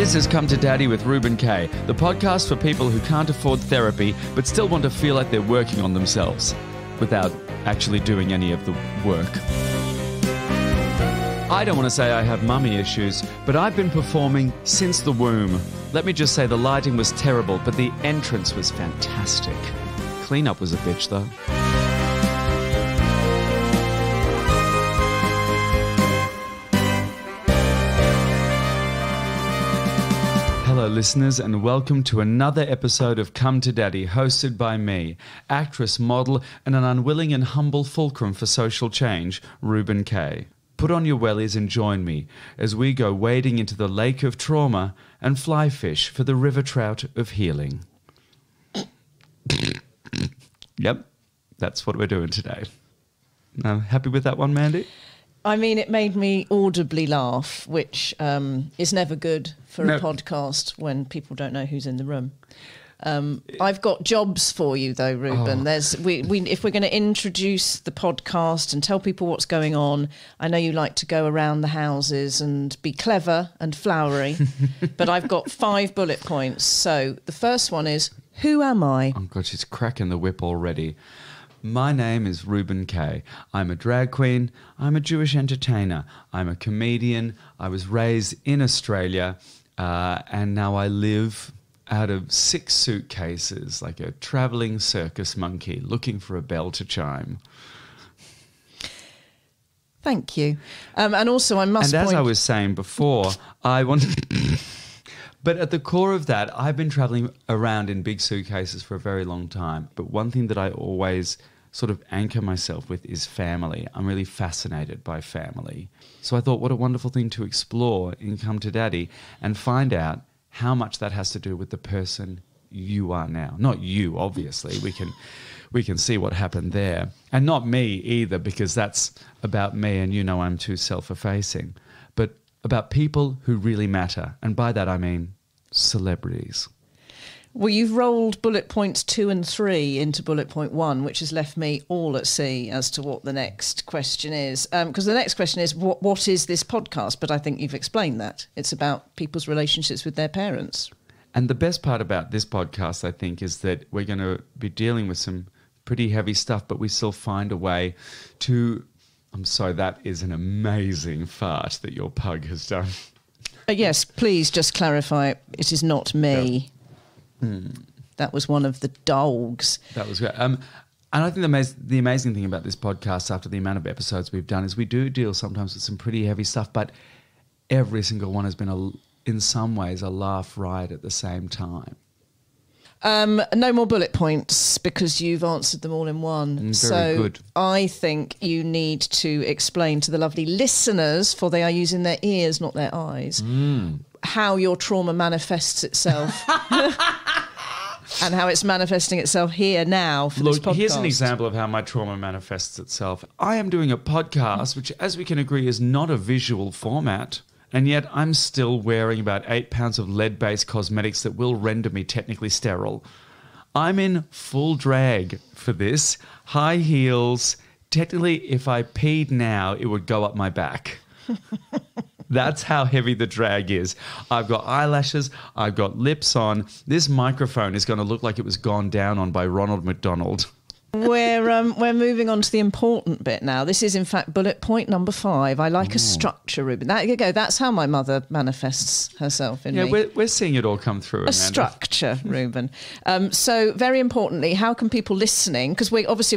This is Come to Daddy with Reuben K, the podcast for people who can't afford therapy but still want to feel like they're working on themselves without actually doing any of the work. I don't want to say I have mummy issues, but I've been performing since the womb. Let me just say the lighting was terrible, but the entrance was fantastic. Cleanup was a bitch, though. Hello listeners, and welcome to another episode of Come to Daddy, hosted by me, actress, model, and an unwilling and humble fulcrum for social change, Reuben K. Put on your wellies and join me as we go wading into the lake of trauma and fly fish for the river trout of healing. Yep, that's what we're doing today. Happy with that one, Mandy? I mean, it made me audibly laugh, which is never good for a podcast when people don't know who's in the room. I've got jobs for you, though, Reuben. If we're going to introduce the podcast and tell people what's going on, I know you like to go around the houses and be clever and flowery, but I've got 5 bullet points. So the first one is, who am I? Oh, God, she's cracking the whip already. My name is Reuben K. I'm a drag queen. I'm a Jewish entertainer. I'm a comedian. I was raised in Australia, and now I live out of 6 suitcases like a travelling circus monkey looking for a bell to chime. Thank you. And also I must And as I was saying before, I want... But at the core of that, I've been travelling around in big suitcases for a very long time. But one thing that I always sort of anchor myself with is family. I'm really fascinated by family. So I thought, what a wonderful thing to explore in Come to Daddy and find out how much that has to do with the person you are now. Not you, obviously. We can see what happened there. And not me either, because that's about me and you know I'm too self-effacing. But about people who really matter. And by that I mean celebrities. Well, you've rolled bullet points 2 and 3 into bullet point 1, which has left me all at sea as to what the next question is. Because the next question is, what is this podcast? But I think you've explained that. It's about people's relationships with their parents. And the best part about this podcast, I think, is that we're going to be dealing with some pretty heavy stuff, but we still find a way to... I'm sorry, that is an amazing fart that your pug has done. Yes, please just clarify, it is not me. Yeah. That was one of the dogs. That was great. And I think the amazing thing about this podcast, after the amount of episodes we've done, is we do deal sometimes with some pretty heavy stuff, but every single one has been, in some ways, a laugh riot at the same time. No more bullet points because you've answered them all in one. Very good. I think you need to explain to the lovely listeners, for they are using their ears, not their eyes, how your trauma manifests itself and how it's manifesting itself here now for this podcast. Here's an example of how my trauma manifests itself. I am doing a podcast, which, as we can agree, is not a visual format. And yet I'm still wearing about 8 pounds of lead-based cosmetics that will render me technically sterile. I'm in full drag for this. High heels. Technically, if I peed now, it would go up my back. That's how heavy the drag is. I've got eyelashes. I've got lips on. This microphone is going to look like it was gone down on by Ronald McDonald. We're moving on to the important bit now. This is, in fact, bullet point number 5. I like a structure, Reuben. There you go. That's how my mother manifests herself in me. Yeah, we're seeing it all come through, Amanda. A structure, Reuben. So, very importantly, how can people listening? Because your guests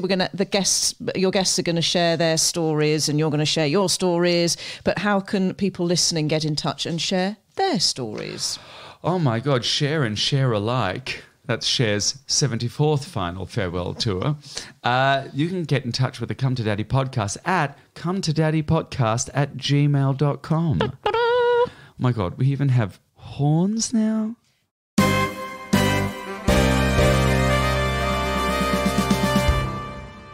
are going to share their stories, and you're going to share your stories. But how can people listening get in touch and share their stories? Oh my God, share and share alike. That's Cher's 74th final farewell tour. You can get in touch with the Come to Daddy podcast at cometodaddypodcast@gmail.com. Oh my God, we even have horns now?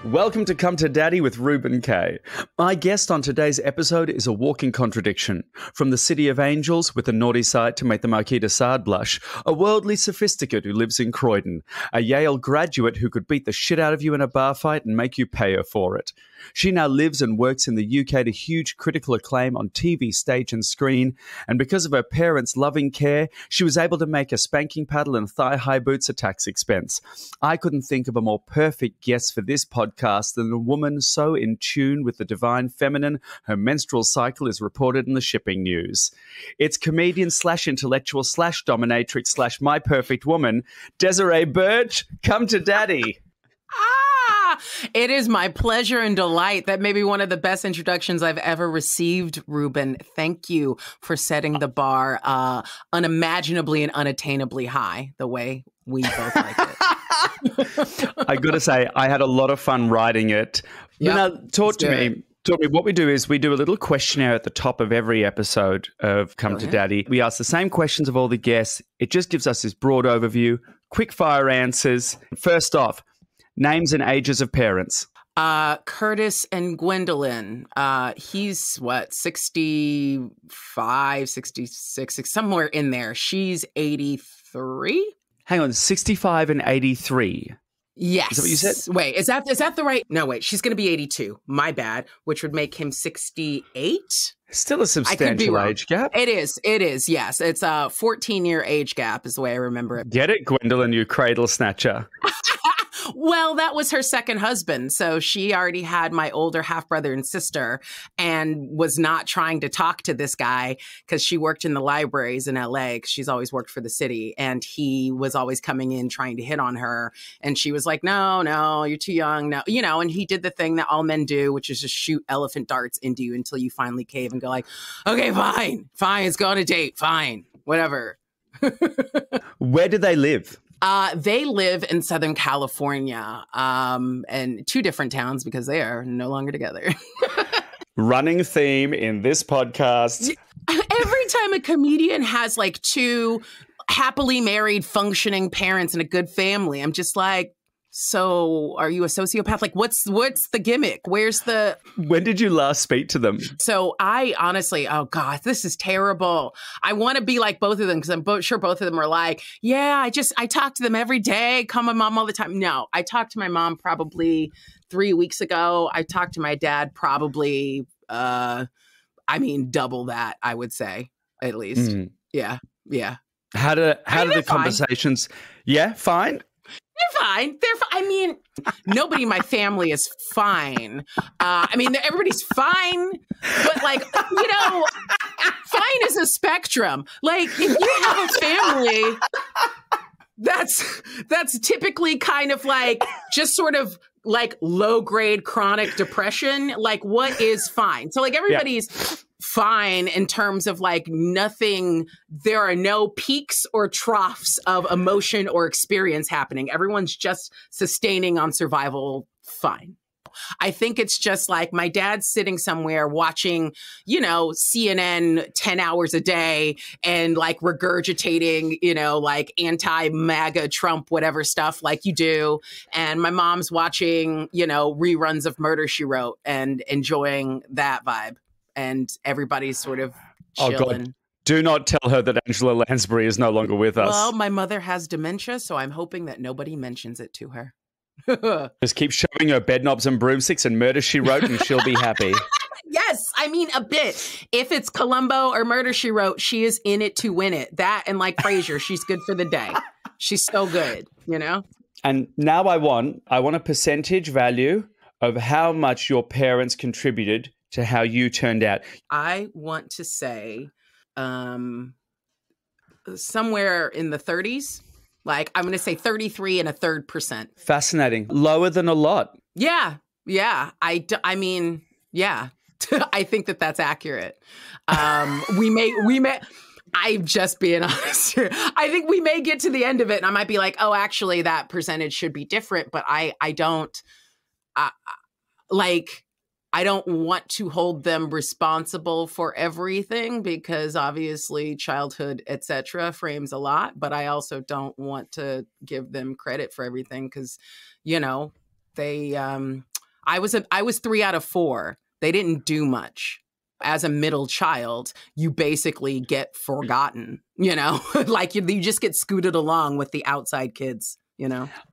Welcome to Come to Daddy with Reuben K. My guest on today's episode is a walking contradiction. From the City of Angels with a naughty side to make the Marquis de Sade blush, a worldly sophisticate who lives in Croydon, a Yale graduate who could beat the shit out of you in a bar fight and make you pay her for it. She now lives and works in the UK to huge critical acclaim on TV, stage and screen. And because of her parents' loving care, she was able to make a spanking paddle and thigh-high boots a tax expense. I couldn't think of a more perfect guest for this podcast than a woman so in tune with the divine feminine, her menstrual cycle is reported in the shipping news. It's comedian / intellectual / dominatrix / my perfect woman, Desiree Burch. Come to daddy. It is my pleasure and delight. That may be one of the best introductions I've ever received, Reuben. Thank you for setting the bar unimaginably and unattainably high, the way we both like it. I got to say, I had a lot of fun writing it. Yep, now, talk to me. What we do is we do a little questionnaire at the top of every episode of Come to Daddy. We ask the same questions of all the guests. It just gives us this broad overview, quick fire answers. First off, names and ages of parents. Curtis and Gwendolyn. He's 65, 66, somewhere in there. She's 83. Hang on, 65 and 83. Yes. Is that what you said? Wait, is that the right? No, wait, she's going to be 82. My bad, which would make him 68. Still a substantial age gap. It is. Yes. It's a 14-year age gap is the way I remember it. Get it, Gwendolyn, you cradle snatcher. Well, that was her second husband. So she already had my older half brother and sister and was not trying to talk to this guy because she worked in the libraries in LA because she's always worked for the city. And he was always coming in trying to hit on her. And she was like, no, you're too young. No, and he did the thing that all men do, which is just shoot elephant darts into you until you finally cave and go like, okay, fine, let's go on a date. Fine, whatever. Where did they live? They live in Southern California, and two different towns because they are no longer together. Running theme in this podcast. Every time a comedian has like two happily married, functioning parents and a good family, I'm just like, so are you a sociopath? Like, what's the gimmick? When did you last speak to them? So I honestly, oh God, this is terrible. I want to be like both of them because I'm sure both of them are like, yeah, I talk to them every day, call my mom all the time. No, I talked to my mom probably 3 weeks ago. I talked to my dad probably, double that, I would say, at least. Mm. Yeah. How do the conversations? Fine. Yeah, fine. They're fine. Nobody in my family is fine. Everybody's fine, but fine is a spectrum. Like, if you have a family, that's typically kind of like just sort of like low grade chronic depression. Like, what is fine? So like everybody's fine in terms of like nothing. There are no peaks or troughs of emotion or experience happening. Everyone's just sustaining on survival. Fine. I think it's just like my dad's sitting somewhere watching, CNN 10 hours a day and like regurgitating, like anti-MAGA Trump, whatever stuff like you do. And my mom's watching, reruns of Murder, She Wrote and enjoying that vibe. And everybody's sort of chilling. Oh, God. Do not tell her that Angela Lansbury is no longer with us. Well, my mother has dementia, so I'm hoping that nobody mentions it to her. Just keep showing her bed knobs and broomsticks and Murder, She Wrote, and she'll be happy. Yes, a bit. If it's Columbo or Murder, She Wrote, she is in it to win it. That and like Frasier, she's good for the day. She's so good, And now I want a percentage value of how much your parents contributed to how you turned out. I want to say somewhere in the 30s. Like, I'm going to say 33 and a third %. Fascinating. Lower than a lot. Yeah. I think that's accurate. We may, I'm just being honest here. I think we may get to the end of it and I might be like, oh, actually that percentage should be different. But I don't want to hold them responsible for everything because obviously childhood, etc., frames a lot. But I also don't want to give them credit for everything because, they. I was 3 out of 4. They didn't do much. As a middle child, you basically get forgotten. Like you just get scooted along with the outside kids.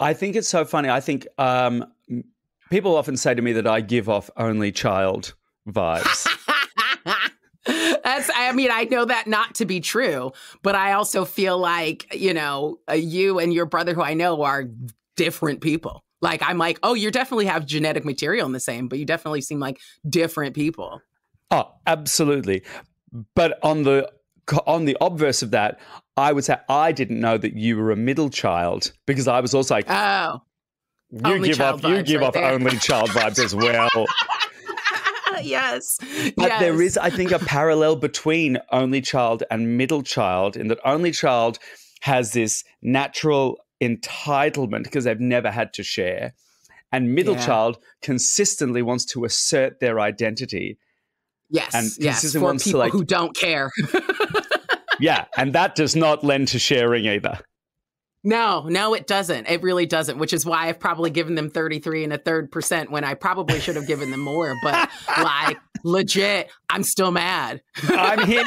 I think it's so funny. I think People often say to me that I give off only child vibes. I know that not to be true, but I also feel like, you and your brother who I know are different people. Like, I'm like, oh, you definitely have genetic material in the same, but you definitely seem like different people. Oh, absolutely. But on the obverse of that, I would say I didn't know that you were a middle child, because I was also like, oh, you give off only child vibes as well. Yes. But there is, I think, a parallel between only child and middle child, in that only child has this natural entitlement because they've never had to share, and middle child consistently wants to assert their identity. Yes, and for people who don't care. Yeah, and that does not lend to sharing either. No, it doesn't. It really doesn't, which is why I've probably given them 33 1/3% when I probably should have given them more. But like, legit, I'm still mad. I'm here.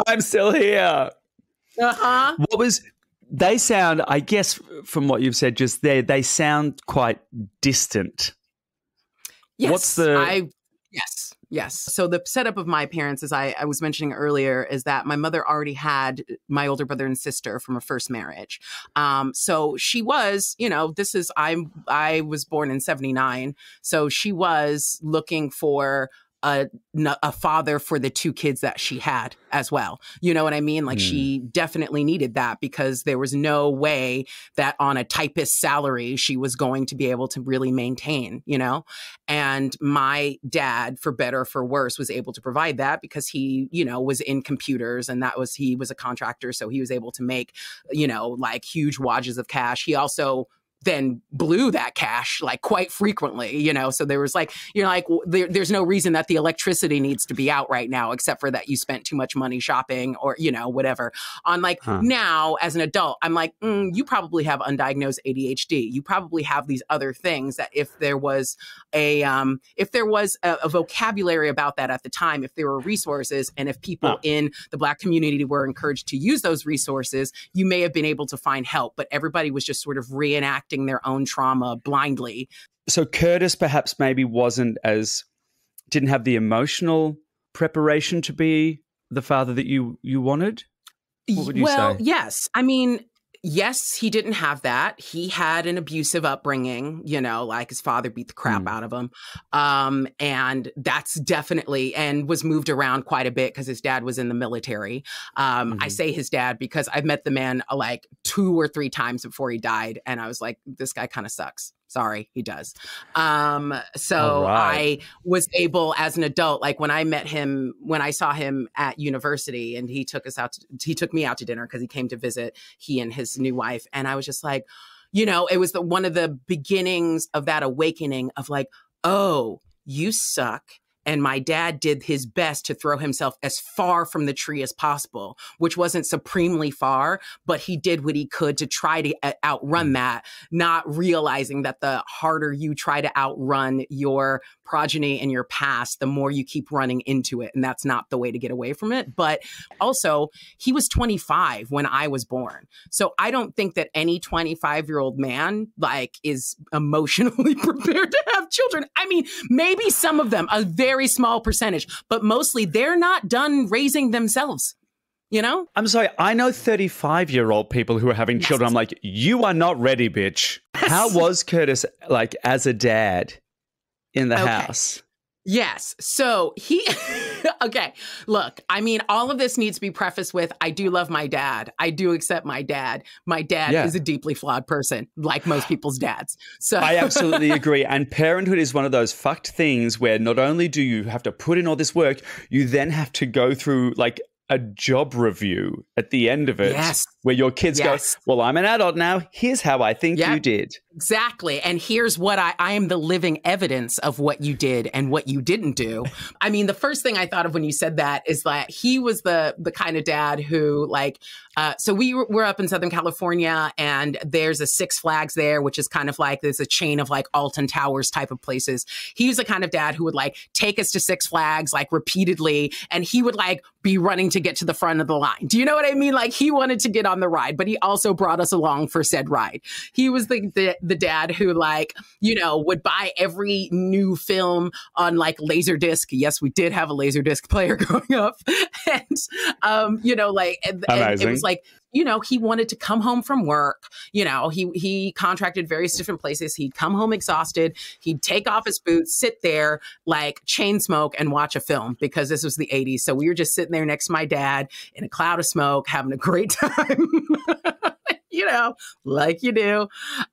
I'm still here. Uh-huh. They sound, I guess, from what you've said just there, they sound quite distant. Yes. Yes. So the setup of my parents, as I was mentioning earlier, is that my mother already had my older brother and sister from a first marriage. So she was, I was born in 1979. So she was looking for a father for the two kids that she had as well. You know what I mean? Like, she definitely needed that, because there was no way that on a typist salary she was going to be able to really maintain, And my dad, for better or for worse, was able to provide that because he, was in computers, and he was a contractor. So he was able to make, like huge wads of cash. He also then blew that cash like quite frequently, so there was like, there's no reason that the electricity needs to be out right now, except for that you spent too much money shopping or, whatever. On now as an adult, I'm like, you probably have undiagnosed ADHD. You probably have these other things that if there was a vocabulary about that at the time, if there were resources, and if people in the Black community were encouraged to use those resources, you may have been able to find help. But everybody was just sort of reenacting their own trauma blindly. So Curtis perhaps maybe didn't have the emotional preparation to be the father that you wanted? What would you say? Yes. Yes, he didn't have that. He had an abusive upbringing, like his father beat the crap out of him. And that's definitely, and was moved around quite a bit because his dad was in the military. I say his dad because I've met the man like 2 or 3 times before he died. And I was like, this guy kind of sucks. Sorry, he does. I was able as an adult, like when I saw him at university, and he took me out to dinner because he came to visit, he and his new wife. And I was just like, it was one of the beginnings of that awakening of like, oh, you suck. And my dad did his best to throw himself as far from the tree as possible, which wasn't supremely far, but he did what he could to try to outrun that, not realizing that the harder you try to outrun your progeny and your past, the more you keep running into it. And that's not the way to get away from it. But also, he was 25 when I was born. So I don't think that any 25-year-old man is emotionally prepared to have children. Maybe some of them, a very small percentage, but mostly they're not done raising themselves. I'm sorry. I know 35-year-old people who are having children. I'm like, you are not ready, bitch. How was Curtis as a dad in the house? Yes. So okay, look, all of this needs to be prefaced with, I do love my dad. I do accept my dad. My dad is a deeply flawed person, like most people's dads. So I absolutely agree. And parenthood is one of those fucked things where not only do you have to put in all this work, you then have to go through a job review at the end of it, where your kids go, well, I'm an adult now. Here's how I think you did. Exactly. And here's what I am the living evidence of what you did and what you didn't do. The first thing I thought of when you said that is that he was the kind of dad who so we're up in Southern California, and there's a Six Flags there, which is kind of there's a chain of Alton Towers type of places. He was the kind of dad who would take us to Six Flags repeatedly, and he would be running to get to the front of the line. Do you know what I mean? He wanted to get on on the ride, but he also brought us along for said ride. He was the dad who, like, you know, would buy every new film on like laserdisc. Yes, we did have a laserdisc player growing up. And, you know, like, and it was like, you know, he wanted to come home from work. You know, he contracted various different places. He'd come home exhausted. He'd take off his boots, sit there, like chain smoke and watch a film, because this was the 80s. So we were just sitting there next to my dad in a cloud of smoke, having a great time, you know, like you do.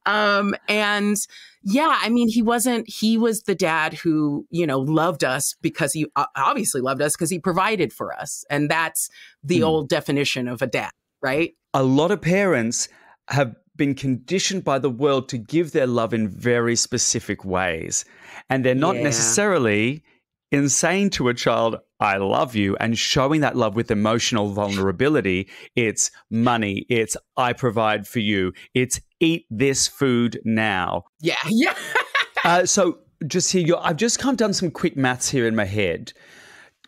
And yeah, I mean, he was the dad who, you know, loved us because he obviously loved us because he provided for us. And that's the old definition of a dad. Right? A lot of parents have been conditioned by the world to give their love in very specific ways. And they're not necessarily in saying to a child, I love you, and showing that love with emotional vulnerability. It's money. It's I provide for you. It's eat this food now. Yeah. Yeah. So just here, I've just kind of done some quick maths here in my head.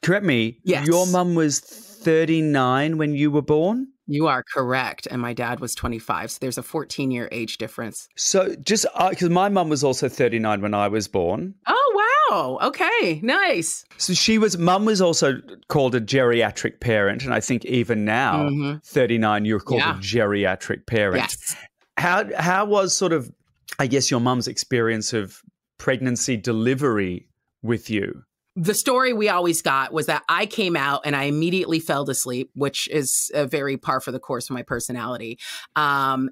Correct me. Yes. Your mum was 39 when you were born? You are correct. And my dad was 25. So there's a 14-year age difference. So just because my mum was also 39 when I was born. Oh, wow. Okay. Nice. So mum was also called a geriatric parent. And I think even now, 39, you're called a geriatric parent. Yes. How was sort of, I guess, your mum's experience of pregnancy delivery with you? The story we always got was that I came out and I immediately fell to sleep, which is a very par for the course of my personality. And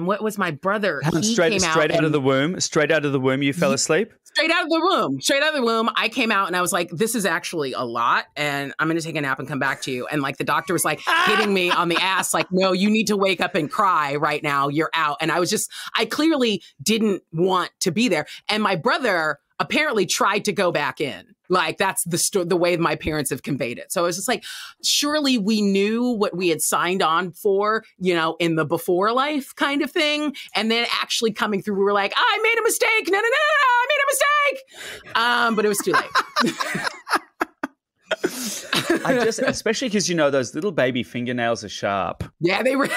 what was my brother? Straight out of the womb, you fell asleep? Straight out of the womb, I came out and I was like, this is actually a lot and I'm going to take a nap and come back to you. And like the doctor was like hitting me on the ass, like, no, you need to wake up and cry right now. You're out. And I clearly didn't want to be there. And my brother apparently tried to go back in. Like that's the way my parents have conveyed it. So it was just like, surely we knew what we had signed on for, you know, in the before life kind of thing. And then actually coming through, we were like, I made a mistake. No, I made a mistake. But it was too late. Especially because, you know, those little baby fingernails are sharp. Yeah, they were.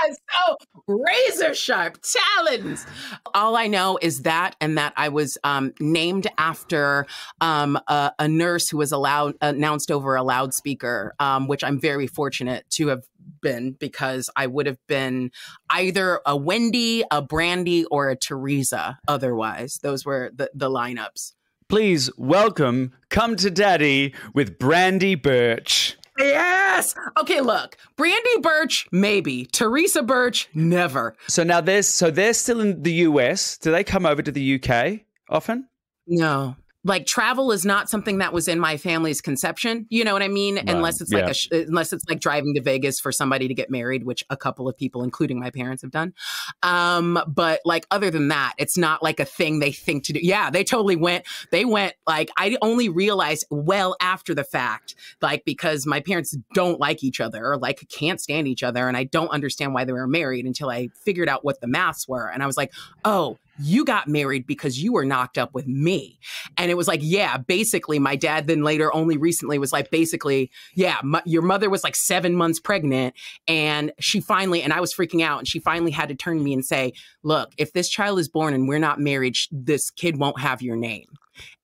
So razor sharp talons. All I know is that, and that I was named after a nurse who was announced over a loudspeaker, which I'm very fortunate to have been, because I would have been either a Wendy, a Brandy, or a Teresa. Otherwise, those were the lineups. Please welcome Come to Daddy with Brandy Burch. Yes. Okay, look. Brandy Burch, maybe. Teresa Burch, never. So now they're still in the US. Do they come over to the UK often? No. Like travel is not something that was in my family's conception. You know what I mean? Right. Unless it's like unless it's like driving to Vegas for somebody to get married, which a couple of people, including my parents, have done. But like other than that, it's not like a thing they think to do. Yeah, they totally went. They went like I only realized well after the fact, like because my parents don't like each other or like can't stand each other, and I don't understand why they were married until I figured out what the maths were, and I was like, oh. You got married because you were knocked up with me. And it was like, yeah, basically my dad then later only recently was like, basically, yeah, your mother was like 7 months pregnant and she finally, and I was freaking out and she finally had to turn to me and say, look, if this child is born and we're not married, this kid won't have your name.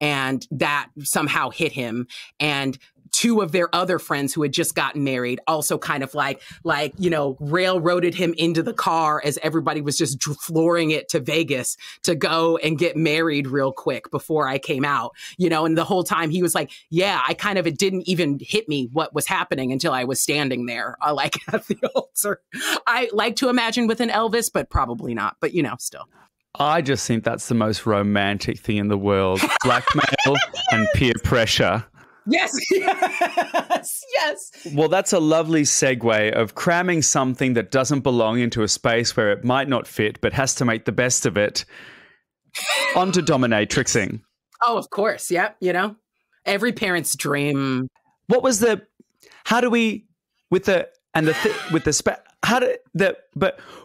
And that somehow hit him. And two of their other friends who had just gotten married also kind of like, you know, railroaded him into the car as everybody was just flooring it to Vegas to go and get married real quick before I came out, you know, and the whole time he was like, yeah, it didn't even hit me what was happening until I was standing there, like at the altar. I like to imagine with an Elvis, but probably not, but you know, still. I just think that's the most romantic thing in the world. Blackmail and peer pressure. Yes, yes, yes. Well, that's a lovely segue of cramming something that doesn't belong into a space where it might not fit, but has to make the best of it, onto dominatrixing. Oh, of course. Yep. You know, every parent's dream. What was but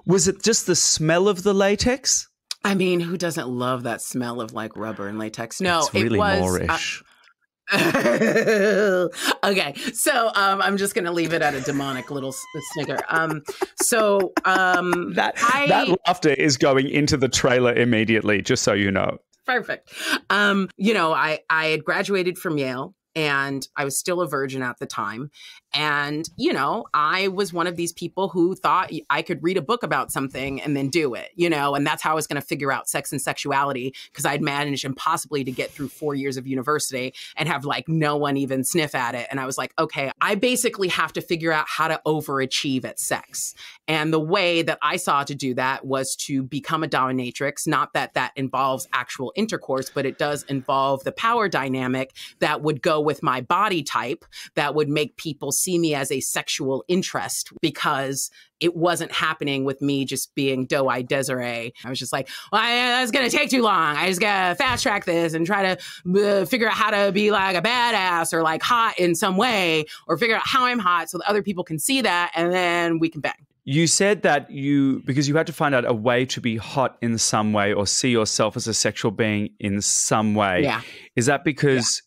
was it just the smell of the latex? I mean, who doesn't love that smell of like rubber and latex? No, it's really it was Moorish. Okay, so I'm just gonna leave it at a demonic little snigger. That laughter is going into the trailer immediately, just so you know. Perfect. I had graduated from Yale and I was still a virgin at the time. And, I was one of these people who thought I could read a book about something and then do it, and that's how I was going to figure out sex and sexuality, because I'd managed impossibly to get through 4 years of university and have no one even sniff at it. And I was like, okay, I basically have to figure out how to overachieve at sex. And the way that I saw to do that was to become a dominatrix. Not that that involves actual intercourse, but it does involve the power dynamic that would go with my body type, that would make people see me as a sexual interest, because it wasn't happening with me just being doe-eyed Desiree. I was just like, well, that's going to take too long. I just got to fast track this and try to figure out how to be like a badass or like hot in some way, or figure out how I'm hot so that other people can see that, and then we can bang. You said that because you had to find out a way to be hot in some way or see yourself as a sexual being in some way. Yeah. Is that because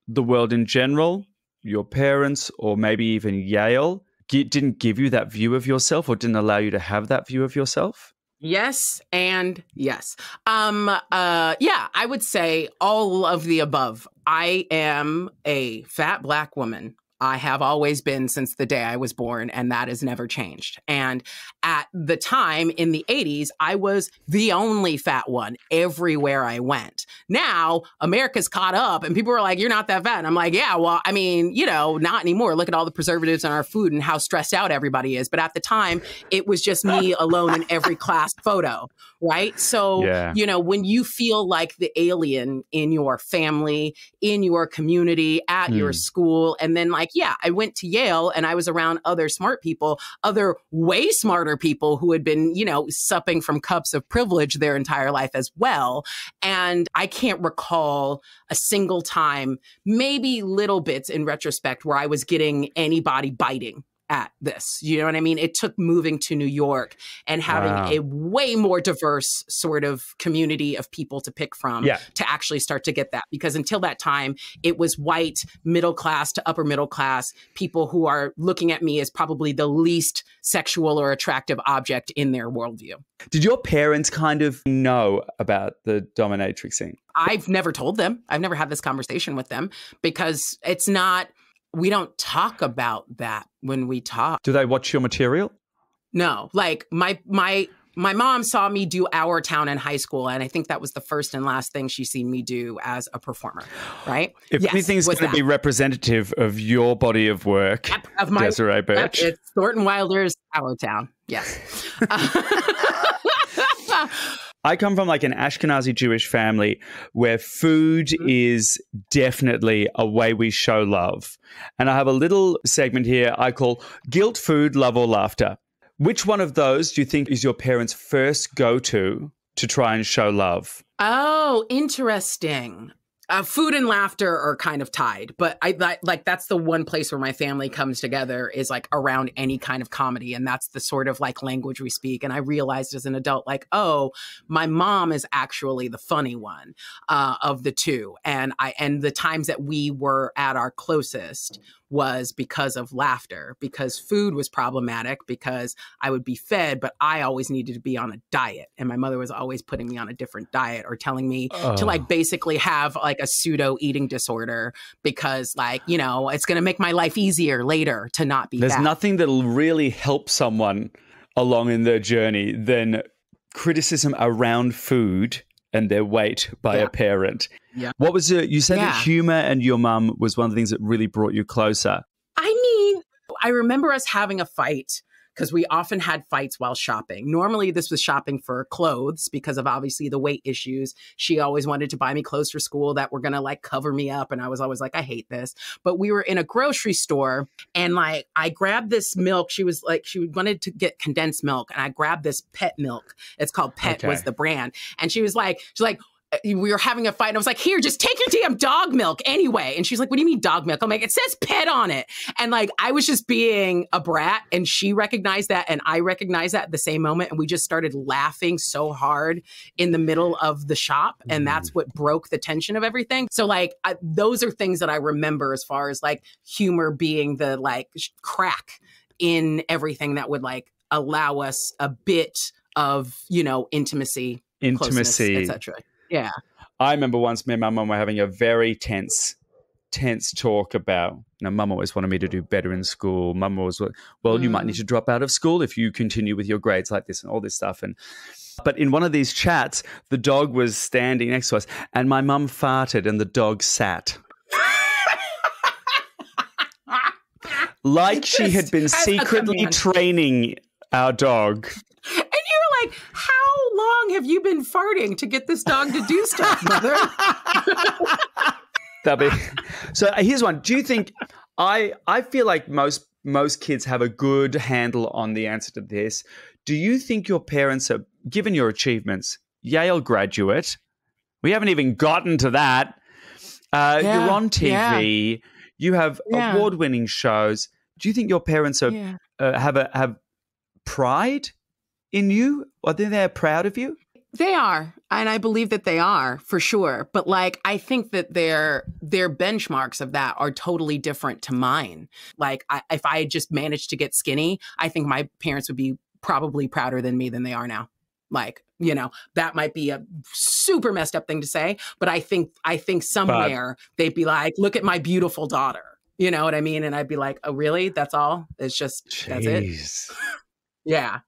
the world in general, your parents, or maybe even Yale didn't give you that view of yourself, or didn't allow you to have that view of yourself? Yes and yes. I would say all of the above. I am a fat Black woman. I have always been since the day I was born, and that has never changed. And at the time in the 80s, I was the only fat one everywhere I went. Now, America's caught up and people are like, you're not that fat. And I'm like, yeah, well, I mean, not anymore. Look at all the preservatives in our food and how stressed out everybody is. But at the time, it was just me alone in every class photo, right? So, when you feel like the alien in your family, in your community, at your school, and then I went to Yale and I was around other smart people, other way smarter people who had been, supping from cups of privilege their entire life as well. And I can't recall a single time, maybe little bits in retrospect, where I was getting anybody biting at this. You know what I mean? It took moving to New York and having a way more diverse sort of community of people to pick from to actually start to get that. Because until that time, it was white, middle class to upper middle class people who are looking at me as probably the least sexual or attractive object in their worldview. Did your parents kind of know about the dominatrixing? I've never told them. I've never had this conversation with them, because it's not... We don't talk about that when we talk. Do they watch your material? No. My mom saw me do Our Town in high school, and I think that was the first and last thing she's seen me do as a performer, right? If anything's going to be representative of your body of work, of my, Desiree Burch. It's Thornton Wilder's Our Town, yes. I come from an Ashkenazi Jewish family where food is definitely a way we show love. And I have a little segment here I call Guilt, Food, Love or Laughter. Which one of those do you think is your parents' first go-to try and show love? Oh, interesting. Food and laughter are kind of tied, but that's the one place where my family comes together is around any kind of comedy. And that's the sort of language we speak. And I realized as an adult, my mom is actually the funny one of the two. And the times that we were at our closest was because of laughter, because food was problematic, because I would be fed, but I always needed to be on a diet. And my mother was always putting me on a different diet or telling me to basically have a pseudo eating disorder because it's going to make my life easier later to not be There's fat. Nothing that'll really help someone along in their journey than criticism around food and their weight by a parent. Yeah. What was it? You said that humor and your mum was one of the things that really brought you closer. I remember us having a fight because we often had fights while shopping. Normally, this was shopping for clothes because of obviously the weight issues. She always wanted to buy me clothes for school that were going to cover me up. And I was always like, I hate this. But we were in a grocery store and I grabbed this milk. She wanted to get condensed milk. And I grabbed this Pet milk. It's called Pet was the brand. And she was like, we were having a fight and I was like, here, just take your damn dog milk anyway. And she's like, what do you mean dog milk? I'm like, it says pet on it. And like, I was just being a brat, and she recognized that. And I recognized that at the same moment. And we just started laughing so hard in the middle of the shop. And that's what broke the tension of everything. So like, those are things that I remember as far as like humor being the like crack in everything that would like allow us a bit of, you know, intimacy, etc. Yeah. I remember once me and my mum were having a very tense talk about, you know, mum always wanted me to do better in school. Mum was, well, you might need to drop out of school if you continue with your grades like this and all this stuff. But in one of these chats, the dog was standing next to us and my mum farted and the dog sat. Like she had been secretly training our dog. And you were like, how long have you been farting to get this dog to do stuff, mother? So here's one. Do you think I feel like most kids have a good handle on the answer to this. Do you think your parents are, given your achievements, Yale graduate? We haven't even gotten to that. You're on TV. You have award-winning shows. Do you think your parents are have pride in you? Are they proud of you? They are. And I believe that they are, for sure. But like, I think that their benchmarks of that are totally different to mine. Like, if I had just managed to get skinny, I think my parents would be probably prouder than me than they are now. Like, you know, that might be a super messed up thing to say, but I think somewhere they'd be like, look at my beautiful daughter. You know what I mean? And I'd be like, oh, really? That's all? It's just, that's it? Yeah.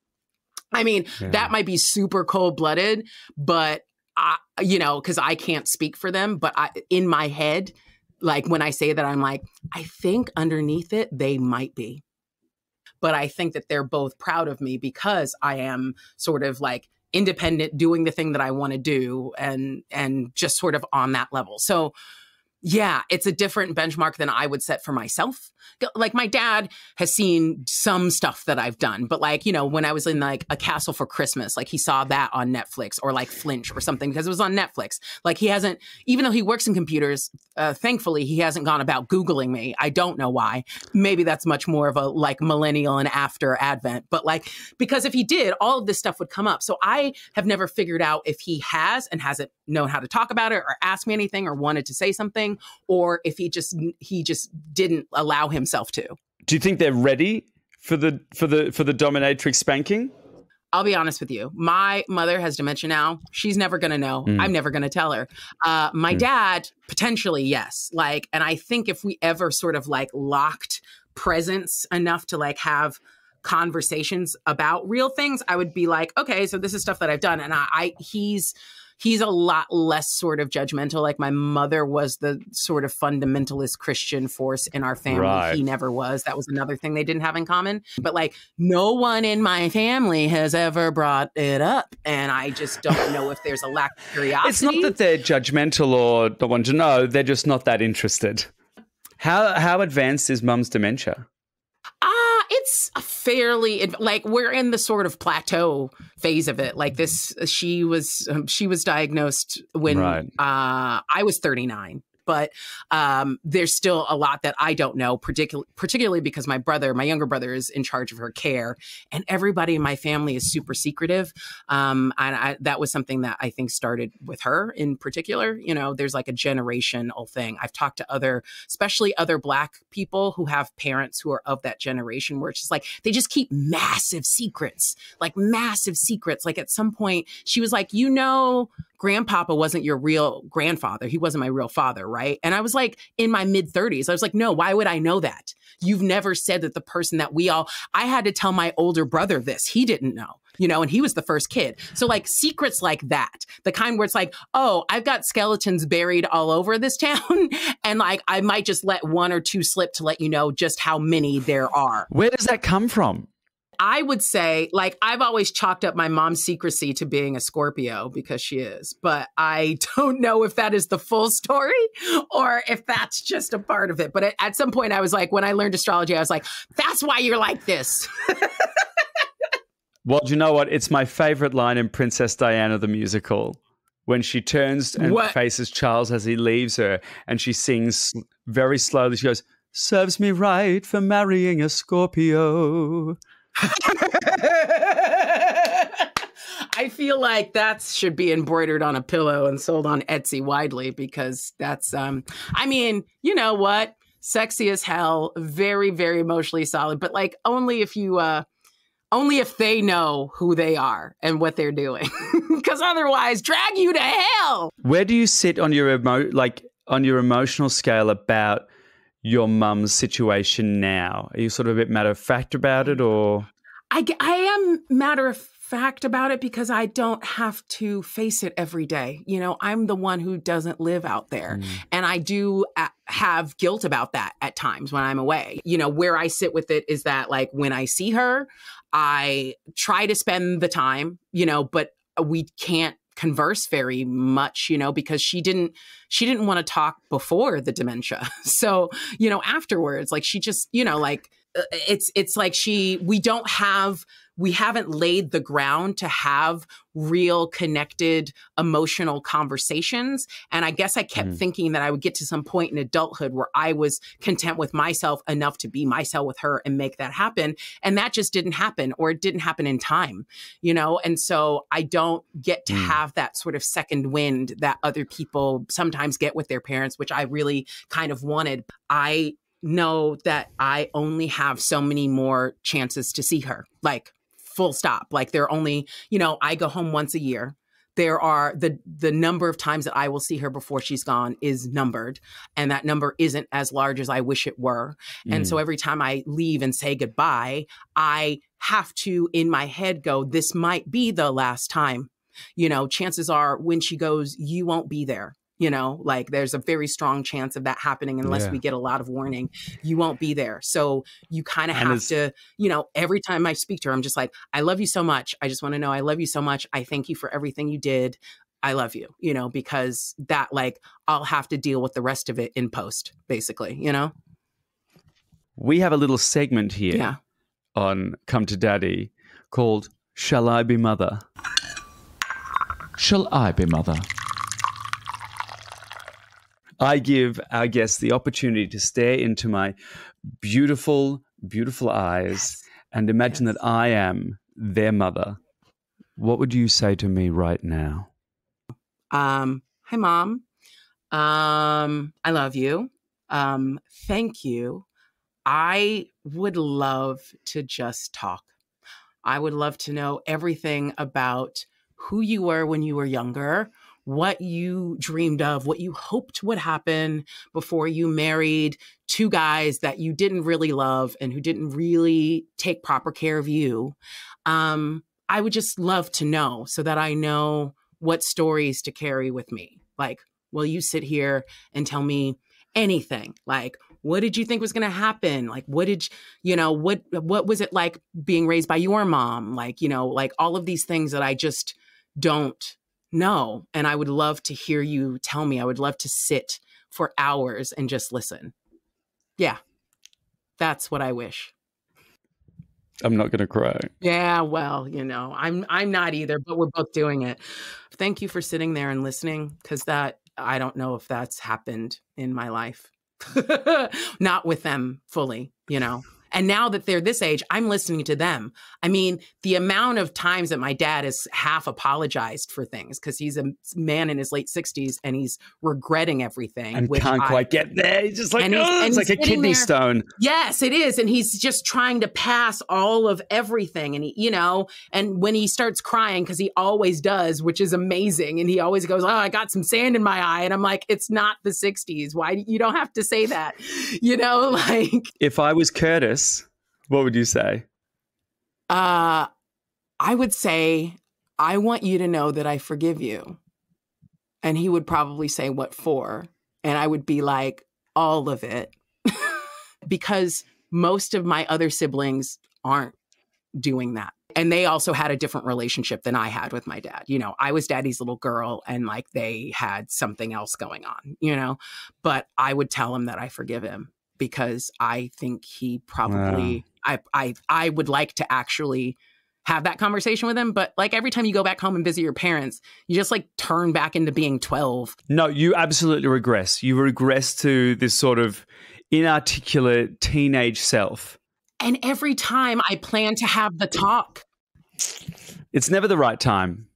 I mean, that might be super cold-blooded, but, you know, because I can't speak for them, but in my head, like when I say that, I'm like, I think underneath it, they might be. But I think that they're both proud of me because I am sort of like independent, doing the thing that I want to do and just sort of on that level. So yeah, it's a different benchmark than I would set for myself. Like my dad has seen some stuff that I've done, but like, you know, when I was in like A Castle for Christmas, like he saw that on Netflix, or like Flinch or something because it was on Netflix. Like he hasn't, even though he works in computers, thankfully he hasn't gone about Googling me. I don't know why. Maybe that's much more of a like millennial and after advent, but like, because if he did, all of this stuff would come up. So I have never figured out if he has and hasn't known how to talk about it or ask me anything or wanted to say something, or if he just didn't allow himself to. Do you think they're ready for the dominatrix spanking? I'll be honest with you. My mother has dementia now. She's never going to know. I'm never going to tell her. My dad, potentially, yes. Like, and I think if we ever sort of like locked presence enough to like have conversations about real things, I would be like, okay, so this is stuff that I've done. And he's a lot less sort of judgmental. Like my mother was the sort of fundamentalist Christian force in our family. Right. He never was. That was another thing they didn't have in common. But like no one in my family has ever brought it up. And I just don't know if there's a lack of curiosity. It's not that they're judgmental or don't want to know. They're just not that interested. How advanced is mum's dementia? It's fairly like we're in the sort of plateau phase of it. Like this, she was diagnosed when I was 39. But there's still a lot that I don't know, particularly because my younger brother is in charge of her care, and everybody in my family is super secretive. And that was something that I think started with her in particular. You know, there's like a generational thing. I've talked to especially other Black people who have parents who are of that generation, where it's just like, they just keep massive secrets. Like at some point she was like, you know, Grandpapa wasn't your real grandfather. He wasn't my real father, right? And I was like in my mid-30s. I was like, no, why would I know that? You've never said that the person that I had to tell my older brother this. He didn't know, you know, and he was the first kid. So like secrets like that, the kind where it's like, oh, I've got skeletons buried all over this town. And like, I might just let one or two slip to let you know just how many there are. Where does that come from? I would say, like, I've always chalked up my mom's secrecy to being a Scorpio because she is, but I don't know if that is the full story or if that's just a part of it. But at some point I was like, when I learned astrology, I was like, that's why you're like this. Well, do you know what? It's my favorite line in Princess Diana, the musical. when she turns and faces Charles as he leaves her, and she sings very slowly. She goes, "Serves me right for marrying a Scorpio." I feel like that should be embroidered on a pillow and sold on Etsy widely, because that's, I mean, you know what? Sexy as hell, very, very emotionally solid, but like only if they know who they are and what they're doing, because otherwise, drag you to hell. Where do you sit on your emotional scale about your mum's situation now? Are you sort of a bit matter of fact about it, or? I am matter of fact about it because I don't have to face it every day. You know, I'm the one who doesn't live out there. And I do have guilt about that at times when I'm away. You know, where I sit with it is that, like, when I see her, I try to spend the time, you know, but we can't converse very much, you know, because she didn't want to talk before the dementia. So, you know, afterwards, like, she just, you know, like, it's like we haven't laid the ground to have real connected emotional conversations. And I guess I kept thinking that I would get to some point in adulthood where I was content with myself enough to be myself with her and make that happen. And that just didn't happen, or it didn't happen in time, you know? And so I don't get to have that sort of second wind that other people sometimes get with their parents, which I really kind of wanted. I know that I only have so many more chances to see her, like, full stop. Like, there are only, you know, I go home once a year. There are the number of times that I will see her before she's gone is numbered. And that number isn't as large as I wish it were. And so every time I leave and say goodbye, I have to, in my head, go, this might be the last time. You know, chances are when she goes, you won't be there. You know, like, there's a very strong chance of that happening unless we get a lot of warning. You won't be there. So you kind of have to, you know, every time I speak to her, I'm just like, I love you so much. I just want to know, I love you so much. I thank you for everything you did. I love you, you know, because that, like, I'll have to deal with the rest of it in post, basically, you know? We have a little segment here on Come to Daddy called Shall I Be Mother? Shall I be mother? I give our guests the opportunity to stare into my beautiful, beautiful eyes and imagine that I am their mother. What would you say to me right now? Hi, Mom. I love you. Thank you. I would love to just talk. I would love to know everything about who you were when you were younger, what you dreamed of, what you hoped would happen before you married two guys that you didn't really love and who didn't really take proper care of you. I would just love to know so that I know what stories to carry with me. Like, will you sit here and tell me anything? Like, what did you think was going to happen? Like, what was it like being raised by your mom? Like, you know, like all of these things that I just don't know. And I would love to hear you tell me. I would love to sit for hours and just listen. Yeah, that's what I wish. I'm not going to cry. Yeah, well, you know, I'm not either, but we're both doing it. Thank you for sitting there and listening, because that, I don't know if that's happened in my life. Not with them fully, you know. And now that they're this age, I'm listening to them. I mean, the amount of times that my dad has half apologized for things, because he's a man in his late 60s and he's regretting everything. And can't quite get there. He's just like, it's like a kidney stone. Yes, it is. And he's just trying to pass all of everything. And he, you know, and when he starts crying, because he always does, which is amazing. And he always goes, oh, I got some sand in my eye. And I'm like, it's not the 60s. Why? You don't have to say that. You know, like. If I was Curtis, what would you say? I would say, I want you to know that I forgive you. And he would probably say, what for? And I would be like, all of it. Because most of my other siblings aren't doing that. And they also had a different relationship than I had with my dad. You know, I was daddy's little girl and like they had something else going on, you know, but I would tell him that I forgive him. Because I think he probably, I would like to actually have that conversation with him. But like every time you go back home and visit your parents, you just like turn back into being 12. No, you absolutely regress. You regress to this sort of inarticulate teenage self. And every time I plan to have the talk. It's never the right time.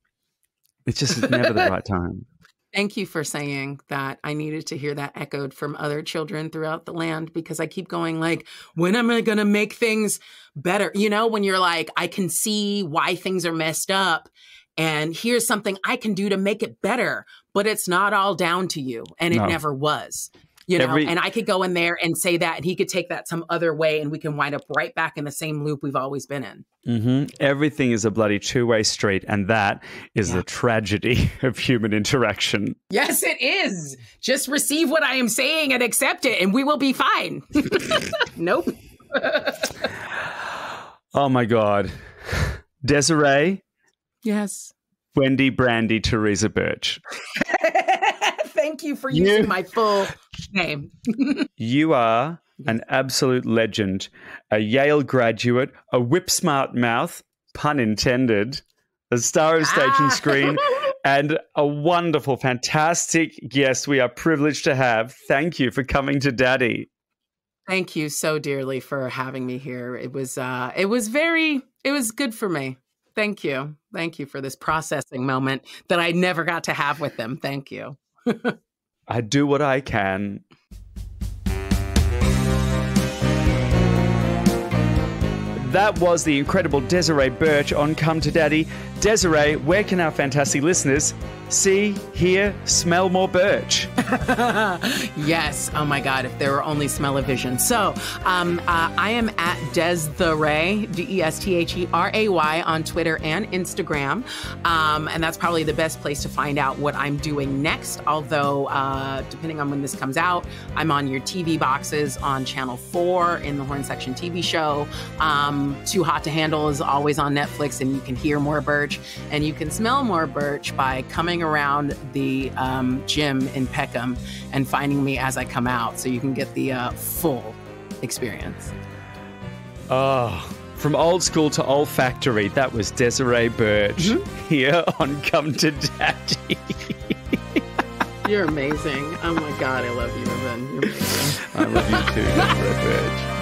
It's just never the right time. Thank you for saying that. I needed to hear that echoed from other children throughout the land, because I keep going like, when am I going to make things better? You know, when you're like, I can see why things are messed up and here's something I can do to make it better, but it's not all down to you. And it never was. You know, and I could go in there and say that, and he could take that some other way, and we can wind up right back in the same loop we've always been in. Mm-hmm. Everything is a bloody two-way street, and that is the tragedy of human interaction. Yes, it is. Just receive what I am saying and accept it, and we will be fine. Nope. Oh, my God. Desiree? Yes. Wendy, Brandy, Teresa Burch. Thank you for using my full name. You are an absolute legend, a Yale graduate, a whip-smart mouth, pun intended, a star of stage and screen, and a wonderful, fantastic guest we are privileged to have. Thank you for coming to Daddy. Thank you so dearly for having me here. It was good for me. Thank you. Thank you for this processing moment that I never got to have with them. Thank you. I do what I can. That was the incredible Desiree Burch on Come to Daddy. Desiree, where can our fantastic listeners see, hear, smell more Burch? Yes. Oh my God. If there were only smell-o-vision. So I am at Desiree, DESTHERAY on Twitter and Instagram. And that's probably the best place to find out what I'm doing next. Although, depending on when this comes out, I'm on your TV boxes on Channel 4 in the Horn Section TV show. Too Hot to Handle is always on Netflix, and you can hear more Burch and you can smell more Burch by coming around the gym in Peckham and finding me as I come out, so you can get the full experience. Oh, from old school to olfactory, that was Desiree Burch here on Come to Daddy. You're amazing. Oh my God, I love you, Reuben. You're amazing. I love you too, Desiree Burch.